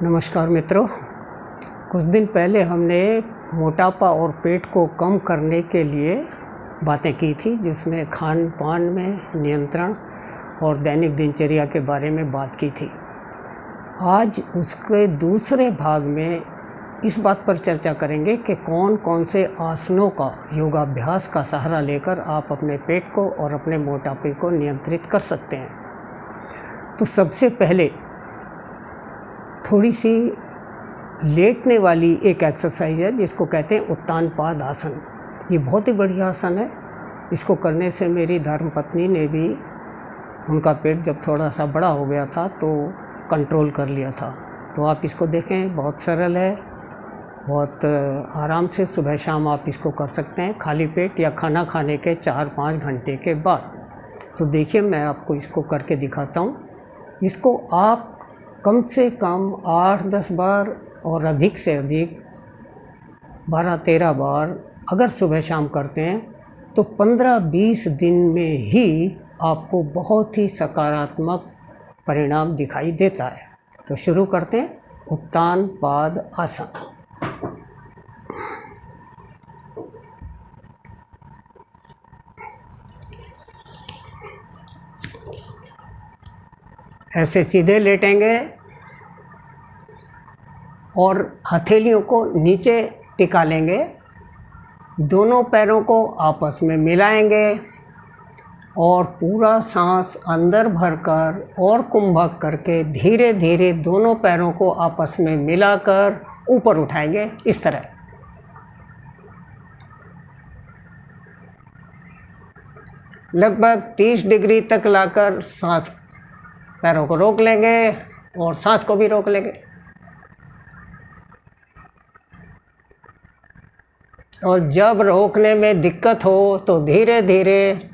नमस्कार मित्रों। कुछ दिन पहले हमने मोटापा और पेट को कम करने के लिए बातें की थी, जिसमें खान पान में नियंत्रण और दैनिक दिनचर्या के बारे में बात की थी। आज उसके दूसरे भाग में इस बात पर चर्चा करेंगे कि कौन कौन से आसनों का योगाभ्यास का सहारा लेकर आप अपने पेट को और अपने मोटापे को नियंत्रित कर सकते हैं। तो सबसे पहले थोड़ी सी लेटने वाली एक एक्सरसाइज है जिसको कहते हैं उत्तान पाद आसन। ये बहुत ही बढ़िया आसन है। इसको करने से मेरी धर्मपत्नी ने भी, उनका पेट जब थोड़ा सा बड़ा हो गया था तो कंट्रोल कर लिया था। तो आप इसको देखें, बहुत सरल है, बहुत आराम से सुबह शाम आप इसको कर सकते हैं, खाली पेट या खाना खाने के 4-5 घंटे के बाद। तो देखिए, मैं आपको इसको करके दिखाता हूँ। इसको आप कम से कम 8-10 बार और अधिक से अधिक 12-13 बार अगर सुबह शाम करते हैं तो 15-20 दिन में ही आपको बहुत ही सकारात्मक परिणाम दिखाई देता है। तो शुरू करते हैं उत्तान पाद आसन। ऐसे सीधे लेटेंगे और हथेलियों को नीचे टिका लेंगे, दोनों पैरों को आपस में मिलाएंगे और पूरा सांस अंदर भरकर और कुंभक करके धीरे धीरे दोनों पैरों को आपस में मिलाकर ऊपर उठाएंगे। इस तरह लगभग 30 डिग्री तक लाकर सांस, पैरों को रोक लेंगे और सांस को भी रोक लेंगे। और जब रोकने में दिक्कत हो तो धीरे धीरे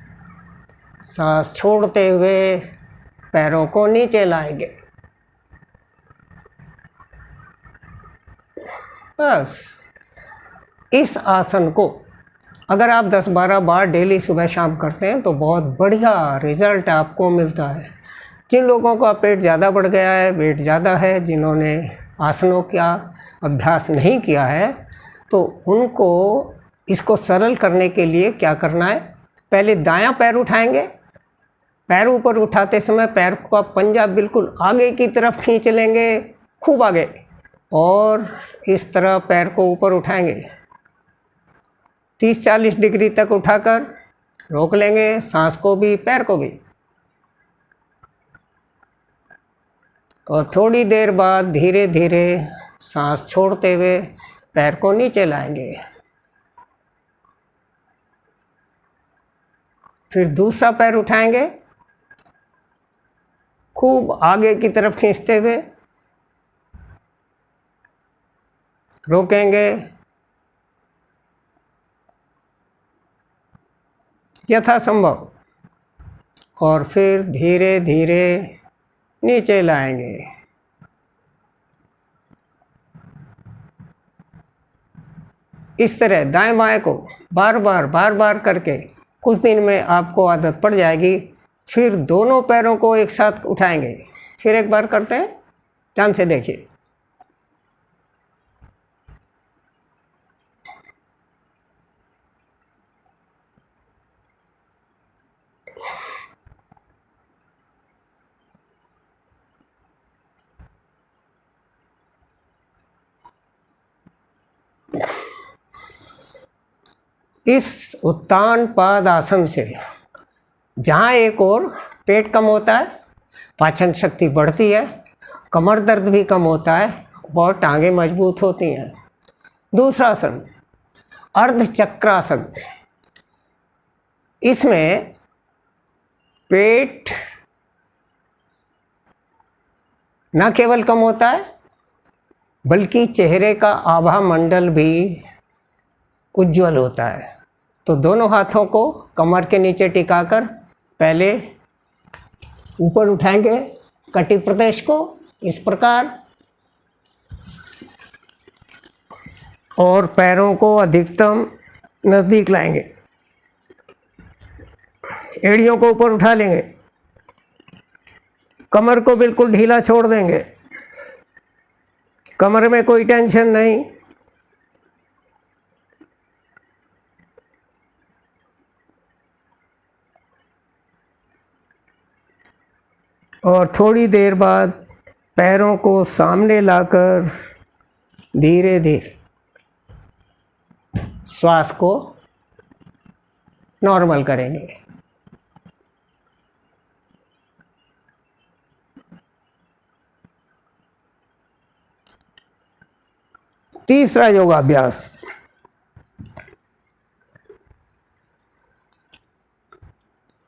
सांस छोड़ते हुए पैरों को नीचे लाएंगे। बस इस आसन को अगर आप 10-12 बार डेली सुबह शाम करते हैं तो बहुत बढ़िया रिजल्ट आपको मिलता है। जिन लोगों का पेट ज़्यादा बढ़ गया है, वेट ज़्यादा है, जिन्होंने आसनों का अभ्यास नहीं किया है, तो उनको इसको सरल करने के लिए क्या करना है, पहले दायां पैर उठाएंगे। पैर ऊपर उठाते समय पैर का पंजा बिल्कुल आगे की तरफ खींच लेंगे, खूब आगे, और इस तरह पैर को ऊपर उठाएंगे 30-40 डिग्री तक उठाकर रोक लेंगे, सांस को भी पैर को भी, और थोड़ी देर बाद धीरे धीरे सांस छोड़ते हुए पैर को नीचे लाएंगे। फिर दूसरा पैर उठाएंगे, खूब आगे की तरफ खींचते हुए रोकेंगे, यथासंभव, और फिर धीरे धीरे नीचे लाएंगे। इस तरह दाएं बाएं को बार बार करके कुछ दिन में आपको आदत पड़ जाएगी। फिर दोनों पैरों को एक साथ उठाएंगे। फिर एक बार करते हैं, ध्यान से देखिए। इस उत्तान पाद आसन से जहाँ एक और पेट कम होता है, पाचन शक्ति बढ़ती है, कमर दर्द भी कम होता है और टांगें मजबूत होती हैं। दूसरा आसन अर्ध चक्रासन। इसमें पेट न केवल कम होता है बल्कि चेहरे का आभा मंडल भी उज्जवल होता है। तो दोनों हाथों को कमर के नीचे टिकाकर पहले ऊपर उठाएंगे कटी प्रदेश को इस प्रकार, और पैरों को अधिकतम नज़दीक लाएंगे। एड़ियों को ऊपर उठा लेंगे, कमर को बिल्कुल ढीला छोड़ देंगे, कमर में कोई टेंशन नहीं। और थोड़ी देर बाद पैरों को सामने लाकर धीरे धीरे श्वास को नॉर्मल करेंगे। तीसरा योगाभ्यास,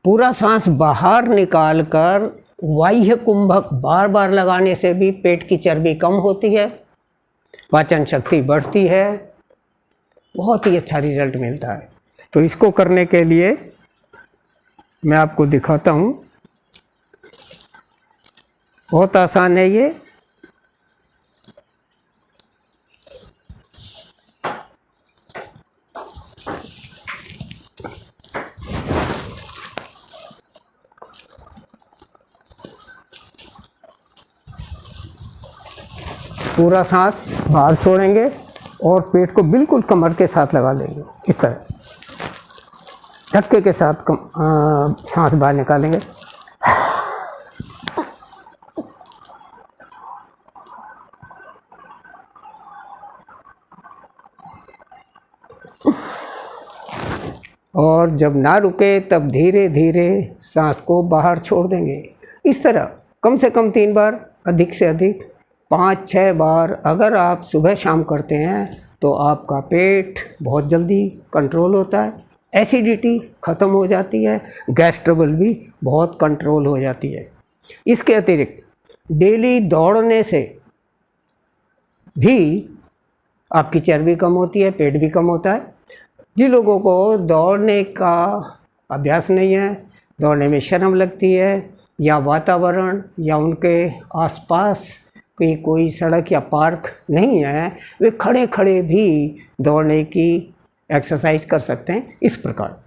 पूरा सांस बाहर निकालकर बाह्य कुंभक बार बार लगाने से भी पेट की चर्बी कम होती है, पाचन शक्ति बढ़ती है, बहुत ही अच्छा रिजल्ट मिलता है। तो इसको करने के लिए मैं आपको दिखाता हूँ, बहुत आसान है ये। पूरा सांस बाहर छोड़ेंगे और पेट को बिल्कुल कमर के साथ लगा लेंगे, इस तरह धक्के के साथ सांस बाहर निकालेंगे। और जब ना रुके तब धीरे धीरे सांस को बाहर छोड़ देंगे। इस तरह कम से कम 3 बार, अधिक से अधिक 5-6 बार अगर आप सुबह शाम करते हैं तो आपका पेट बहुत जल्दी कंट्रोल होता है, एसिडिटी ख़त्म हो जाती है, गैस ट्रबल भी बहुत कंट्रोल हो जाती है। इसके अतिरिक्त डेली दौड़ने से भी आपकी चर्बी कम होती है, पेट भी कम होता है। जिन लोगों को दौड़ने का अभ्यास नहीं है, दौड़ने में शर्म लगती है, या वातावरण या उनके आसपास की कोई सड़क या पार्क नहीं है, वे खड़े खड़े भी दौड़ने की एक्सरसाइज कर सकते हैं इस प्रकार।